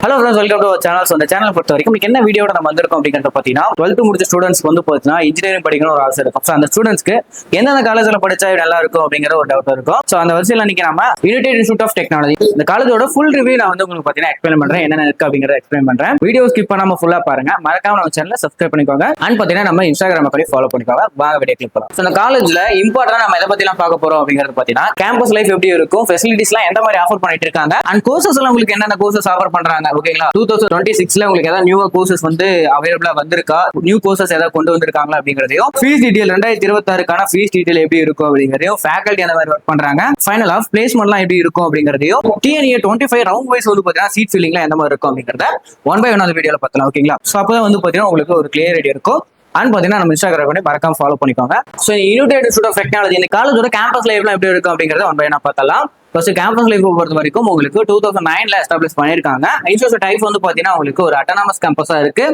Hello friends, welcome to channel. So இந்த channel பொறுத்த வரைக்கும் இன்னைக்கு என்ன வீடியோட நம்ம வந்திருக்கோம் அப்படிங்கிறத பார்த்தீங்கன்னா 12th முடிச்ச ஸ்டூடெண்ட்ஸ்க்கு வந்து பார்த்தீங்கன்னா இன்ஜினியரிங் படிக்கணும் ஒரு ஆசை இருக்கும். ஸோ அந்த ஸ்டூடெண்ட்ஸ்க்கு எந்தெந்த காலேஜில் படிச்சா நல்லா இருக்கும் அப்படிங்கிற ஒரு டவுட் இருக்கும். ஸோ அந்த வரிசையில் இன்னைக்கு நம்ம யுனைடெட் இன்ஸ்டியூட் ஆஃப் டெக்னாலஜி இந்த காலேஜோட ஃபுல் ரிவ்யூ நான் வந்து உங்களுக்கு பார்த்தீங்கன்னா எக்ஸ்பிளைன் பண்ணுறேன், என்னென்ன இருக்கு அப்படிங்கிறத எக்ஸ்பிளைன் பண்ணுறேன். வீடியோ ஸ்கிப் பண்ணாம ஃபுல்லாக பாருங்க, மறக்காம நம்ம சேனலை சப்ஸ்கிரைப் பண்ணிக்கோங்க. அண்ட் பார்த்தீங்கன்னா நம்ம இன்ஸ்டாகிராம் அக்கௌண்ட் ஃபாலோ பண்ணிக்கோங்க. வாங்க வீடியோ கிளிக் பண்ணலாம். ஸோ இந்த காலேஜில் இம்பார்ட்டன்ட் நம்ம எதை பற்றிலாம் பார்க்க போறோம் அப்படிங்கிறது பார்த்தீங்கன்னா கேம்பஸ் லைஃப் எப்படி இருக்கும், ஃபெசிலிட்டிஸ்லாம் எந்த மாதிரி ஆஃபர் பண்ணிட்டு இருக்காங்க, அண்ட் கோர்சஸ் எல்லாம் உங்களுக்கு என்னென்ன கோர்சஸ் ஆஃபர் பண்றாங்க. ஓகேங்களா, 2026 உங்களுக்கு ஏதாவது நியூ கோர்சஸ் வந்து அவைலபிளா வந்திருக்கா, நியூ கோர்சஸ் ஏதாவது கொண்டு வந்திருக்காங்களா அப்படிங்கிறதையும், ஃபீஸ் டீடைல் 2026க்கான ஃபீஸ் டீடைல் எப்படி இருக்கும் அப்படிங்கிறதையும், ஃபேக்கல்டி அந்த மாதிரி ஒர்க் பண்றாங்க, ஃபைனல் ஆஃப் பிளேஸ்மெண்ட்லாம் எப்படி இருக்கும் அப்படிங்கிறதையும், TNA 25 ரவுண்ட் வைஸ் வந்து பாத்தீங்கன்னா சீட் ஃபில்லிங்லாம் எந்த மாதிரி இருக்கும் அப்படிங்கிறத ஒன் பை ஒன் அந்த வீடியோல பார்த்தலாம். ஓகேங்களா, ஸோ அப்பதான் வந்து பாத்தீங்கன்னா உங்களுக்கு ஒரு கிளியர் ஐடியா இருக்கும். அண்ட் பாத்தீங்கன்னா நம்ம இன்ஸ்டாகிராம் பண்ணி மறக்காம ஃபாலோ பண்ணிக்கோங்க. So United Institute of Technology இந்த காலேஜோட கேம்பஸ் லைஃப்லாம் எப்படி இருக்கும் அப்படிங்கறத ஒன் பை ஒன் பார்த்தலாம். ஃபர்ஸ்ட் கேம்பஸ் லைஃப் பொறுத்த வரைக்கும் உங்களுக்கு 2009ல எஸ்டாப்ளிஷ் பண்ணிருக்காங்க. இன்ஸ்டியூட் டைப் வந்து பாத்தீங்கன்னா உங்களுக்கு ஒரு அட்டானமஸ் கேம்பஸா இருக்கு.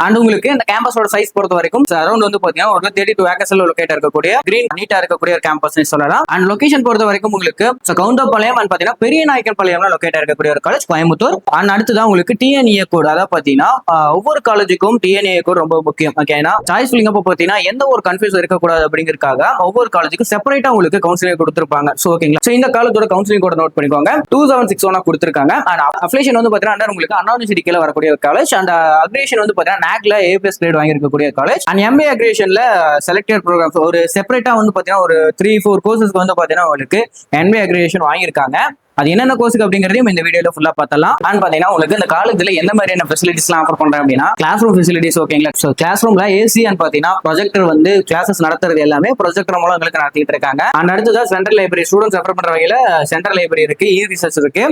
அண்ட் உங்களுக்கு இந்த கேம்பஸோட சைஸ் பொறுத்த வரைக்கும் அரௌண்ட் வந்து பாத்தீங்கன்னா ஒரு 32 ஏக்கர்ஸ்ல லொகேட் இருக்கக்கூடிய கிரீன் நீட்டா இருக்கக்கூடிய ஒரு கேம்பஸ் சொல்லலாம். அண்ட் லொகேஷன் பொறுத்த வரைக்கும் உங்களுக்கு கவுண்டபாளையம் அண்ட் பாத்தீங்கன்னா பெரிய நாயக்கன் பாளையம்ல லொகேட் இருக்கக்கூடிய ஒரு காலேஜ் கோயம்புத்தூர். அண்ட் அடுத்துதான் உங்களுக்கு TNA கோட், அதாவது பாத்தீங்கன்னா ஒவ்வொரு காலேஜுக்கும் TNA கோட் ரொம்ப முக்கியம். ஓகேனா சாய்ஸ் ஃபில்லிங் அப்போ பாத்தீங்கன்னா எந்த ஒரு கன்ஃபியூஸ் இருக்கக்கூடாது அப்படிங்கிறதுக்காக ஒவ்வொரு காலேஜுக்கும் செப்பரேட்டா உங்களுக்கு கவுன்சிலிங் கொடுத்திருப்பாங்க. ஸோ ஓகேங்களா, ஸோ இந்த காலேஜோட கவுன்சிலிங் கோட் நோட் பண்ணிக்கோங்க. 2761 கொடுத்திருக்காங்க. அண்ட் அப்ளிகேஷன் வந்து பாத்தீங்கன்னா உங்களுக்கு அண்ணா யூனிவர்சிட்டி கீழ வரக்கூடிய ஒரு காலேஜ். அண்ட் அக்ரிகேஷன் வந்து பாத்தீங்கன்னா NACல A+ கிரேட் வாங்கியிருக்கக்கூடிய காலேஜ். அண்ட் MA அக்ரிகேஷன்ல செலக்டட் ப்ரோக்ராம்ஸ் ஒரு செப்பரேட்டா வந்து பாத்தீங்கன்னா ஒரு 3-4 கோர்சஸ்க்கு வந்து பாத்தீங்கன்னா உங்களுக்கு MA அக்ரிகேஷன் வாங்கியிருக்காங்க. அது என்னென்ன கோர்ஸுக்கு அப்படிங்கிறதையும் இந்த வீடியோல ஃபுல்லா பார்த்தலாம். அண்ட் பாத்தீங்கன்னா உங்களுக்கு இந்த காலேஜ்ல எந்த மாதிரியான ஃபெசிலிட்டிஸ்லாம் ஆஃபர் பண்றாங்க அப்படின்னா கிளாஸ் ரூம் ஃபெசிலிட்டிஸ். ஓகேங்களா, ஸோ கிளாஸ் ரூம்ல AC அண்ட் பாத்தீங்கன்னா ப்ரொஜெக்டர் வந்து கிளாஸஸ் நடத்துறது எல்லாமே ப்ரொஜெக்டர் மூலம் உங்களுக்கு நடத்திட்டு இருக்காங்க. அண்ட் அடுத்ததான் சென்ட்ரல் லைப்ரரி, ஸ்டூடெண்ட்ஸ் ரெஃபர் பண்ற வகையில சென்ட்ரல் லைப்ரரி இருக்கு, ரிசர்ச் இருக்கு.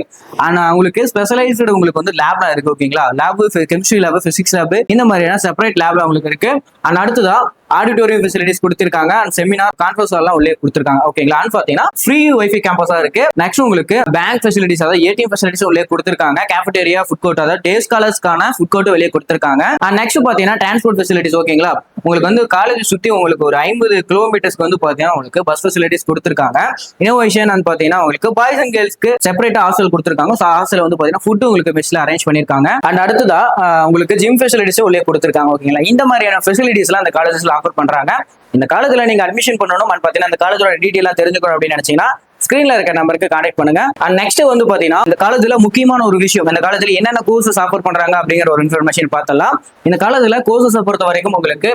அண்ட் உங்களுக்கு ஸ்பெஷலைஸ்டு உங்களுக்கு வந்து லேப்லாம் இருக்கு. ஓகேங்களா, lab chemistry lab, physics lab, இந்த மாதிரியான செப்பரேட் லேப்ல உங்களுக்கு இருக்கு. அண்ட் அடுத்ததான் ஆடிட்டோரியம் ஃபெசிலிட்டிஸ் கொடுத்திருக்காங்க. அண்ட் செமினார் கான்ஃபரன்ஸ் எல்லாம் உள்ளே கொடுத்திருக்காங்க. ஓகேங்களா, அண்ட் பாத்தீங்கன்னா ஃப்ரீ வைஃபை கேம்பஸா இருக்கு. நெக்ஸ்ட் உங்களுக்கு பேங்க் ஃபெசிலிட்டிஸ், அதாவது ATM ஃபெசிலிட்டிஸ் உள்ளே கொடுத்திருக்காங்க. கேஃபேட்டேரியா, ஃபுட் கோர்ட், அதாவது டே ஸ்காலர்ஸ்க்கான ஃபுட் கோர்ட் வெளியே கொடுத்திருக்காங்க. அண்ட் நெக்ஸ்ட் பாத்தீங்கன்னா டிரான்ஸ்போர்ட் ஃபெசிலிட்டிஸ். ஓகேங்களா, உங்களுக்கு வந்து காலேஜ் சுத்தி உங்களுக்கு ஒரு 50 கிலோமீட்டர்ஸ்க்கு வந்து பாத்தீங்கன்னா உங்களுக்கு பஸ் ஃபெசிலிட்டிஸ் கொடுத்திருக்காங்க. இன்னோவேஷன் அண்ட் பாத்தீங்கன்னா உங்களுக்கு பாய்ஸ் அண்ட் கேர்ள்ஸ்க்கு செப்பரேட்டா ஹாஸ்டல் கொடுத்திருக்காங்க. ஹாஸ்டல் வந்து பாத்தீங்கன்னா ஃபுட் உங்களுக்கு மெஸ்ல அரேஞ்ச் பண்ணிருக்காங்க. அண்ட் அடுத்ததா உங்களுக்கு ஜிம் ஃபெசிலிட்டிஸ் உள்ளே கொடுத்திருக்காங்க. ஓகேங்களா, இந்த மாதிரியான ஃபெசிலிட்டிஸ் எல்லாம் இந்த காலேஜஸ்ல ஆஃபர் பண்றாங்க. இந்த காலேஜ்ல நீங்க அட்மிஷன் பண்ணணும் அண்ட் பாத்தீங்கன்னா இந்த காலேஜோட டீடைலா தெரிஞ்சுக்கணும் அப்படின்னு நினைச்சீங்கன்னா ஸ்கிரீன்ல இருக்க நம்பருக்கு கான்டாக்ட் பண்ணுங்க. அண்ட் நெக்ஸ்ட் வந்து பாத்தீங்கன்னா இந்த காலேஜ்ல முக்கியமான ஒரு விஷயம், இந்த காலேஜ்ல என்னென்ன கோர்சஸ் ஆஃபர் பண்றாங்க அப்படிங்கிற ஒரு இன்ஃபர்மேஷன் பார்த்தலாம். இந்த காலேஜ்ல கோர்சஸ் பொறுத்த வரைக்கும் உங்களுக்கு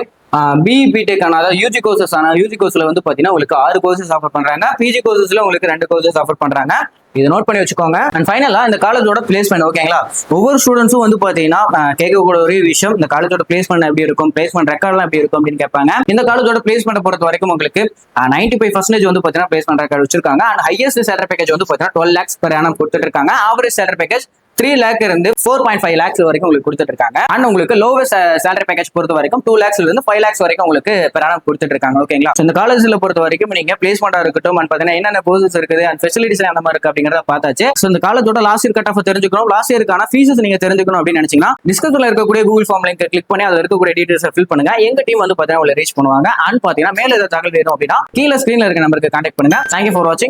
BE/BTech அதாவது UG கோர்சஸ் UG கோர்ஸ்ல வந்து பாத்தீங்கன்னா உங்களுக்கு 6 கோர்சஸ் ஆஃபர் பண்றாங்க. PG கோர்சஸ்ல உங்களுக்கு 2 கோர்சஸ் ஆஃபர் பண்றாங்க. இதை நோட் பண்ணி வச்சுக்கோங்க. அண்ட் ஃபைனலா இந்த காலேஜோட பிளேஸ்மெண்ட். ஓகேங்களா, ஒவ்வொரு ஸ்டூடெண்ட்ஸும் வந்து பாத்தீங்கன்னா கேட்கக்கூடிய ஒரே விஷயம், இந்த காலேஜோட பிளேஸ்மெண்ட் எப்படி இருக்கும், பிளேஸ்மெண்ட் ரெக்கார்ட்லாம் எப்படி இருக்கும் அப்படின்னு கேட்பாங்க. இந்த காலேஜோட பிளேஸ்மெண்ட் பொறுத்த வரைக்கும் உங்களுக்கு 95% வந்து பாத்தீங்கன்னா பிளேஸ்மெண்ட் ரெக்கார்ட் வச்சிருக்காங்க. அண்ட் ஹையஸ்ட் சேலரி பேக்கேஜ் வந்து பாத்தீங்கன்னா 12 lakhs per annum கொடுத்துட்டு இருக்காங்க. ஆவரேஜ் சேலரி பேக்கேஜ் 3 lakh இருந்து 4.5 lakhs வரைக்கும் உங்களுக்கு கொடுத்துட்டு இருக்காங்க. அண்ட் உங்களுக்கு லோவஸ்ட் சேலரி பேக்கேஜ் பொறுத்த வரைக்கும் 2 lakhs இருந்து 5 lakhs வரைக்கும் உங்களுக்கு per annum கொடுத்துட்டு இருக்காங்க. ஓகேங்களா, இந்த காலேஜ்ல பொறுத்த வரைக்கும் நீங்க பிளேஸ்மெண்டா இருக்கட்டும் அண்ட் பாத்தீங்கன்னா என்னென்ன கோர்சஸ் இருக்குது அண்ட் ஃபெசிலிட்டிஸ் என்ன மாதிரி இருக்கு அப்படிங்கறத பார்த்தாச்சு. ஸோ இந்த காலேஜோட லாஸ்ட் இயர் கட் ஆஃப் தெரிஞ்சுக்கணும், லாஸ்ட் இயருக்கான ஃபீஸஸ் நீங்க தெரிஞ்சுக்கணும் அப்படின்னு நினைச்சீங்கன்னா டிஸ்கிரிப்ஷன்ல இருக்கக்கூடிய கூகுள் ஃபார்ம் லிங்க் கிளிக் பண்ணி அதுல இருக்கக்கூடிய டீடைல்ஸ் ஃபில் பண்ணுங்க. எங்க டீம் வந்து பாத்தீங்கன்னா உங்களை ரீச் பண்ணுவாங்க. அண்ட் பாத்தீங்கன்னா மேல ஏதாவது தகவல் வேணும் அப்படின்னா கீழே ஸ்கிரீன்ல இருக்க நம்பருக்கு கான்டாக்ட் பண்ணுங்க. தேங்க்யூ ஃபார் வாட்சிங்.